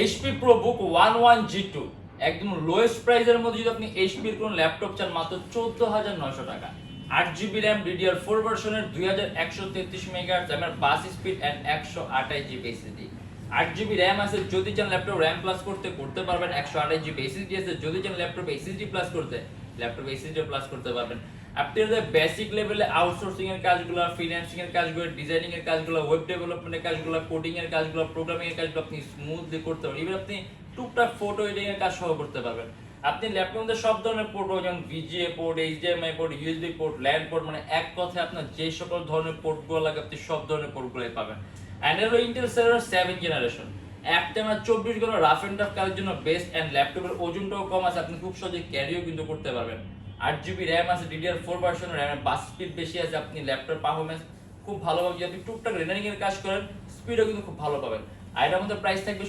HP ProBook 11G2 একদম lowest প্রাইসের মধ্যে যদি আপনি HP এর কোন ল্যাপটপ চান মাত্র 14900 টাকা। 8GB RAM DDR4 ভার্সনের 2133 মেগাহার্টজ এমআর bus speed and 128GB SSD। 8GB RAM আছে যদি চান ল্যাপটপ RAM প্লাস করতে পারবেন, 128GB SSD আছে যদি চান laptop SSD plus laptop SSD plus করতে পারবেন। আপনি যদি বেসিক লেভেলে আউটসোর্সিং এর কাজগুলো, ফ্রিল্যান্সিং এর কাজগুলো, ডিজাইনিং এর কাজগুলো, ওয়েব ডেভেলপমেন্টের কাজগুলো, কোডিং এর কাজগুলো, প্রোগ্রামিং এর কাজগুলো আপনি স্মুথলি করতে পারবেন। ইভেন আপনি টুকটাক ফটো এডিটিং এর কাজ সহ করতে পারবেন। আপনি ল্যাপটপের মধ্যে সব ধরনের পোর্ট পাবেন, যেমন VGA port, HDMI port, USB port, LAN port, মানে এক কথায় আপনার যে সকল ধরনের পোর্টগুলো লাগে আপনি সব ধরনের পোর্টগুলোই পাবেন। এন্ড হলো ইন্টেল Celeron 7 জেনারেশন। একটা আমরা 24 ঘন্টা রাফ এন্ড টাফ কাজের জন্য বেস্ট, এন্ড ল্যাপটপের ওজনটাও কম আছে, আপনি খুব সহজে ক্যারিও কিন্তু করতে পারবেন। 8GB RAM আছে, DDR4 ভার্সন, RAM বাস স্পিড বেশি আছে, আপনি ল্যাপটপ পারফরম্যান্স খুব ভালো পাবেন। যদি আপনি টুকটাক রেন্ডারিং এর কাজ করেন স্পিডও কিন্তু খুব ভালো পাবেন। আর এটার মধ্যে প্রাইস থাকবে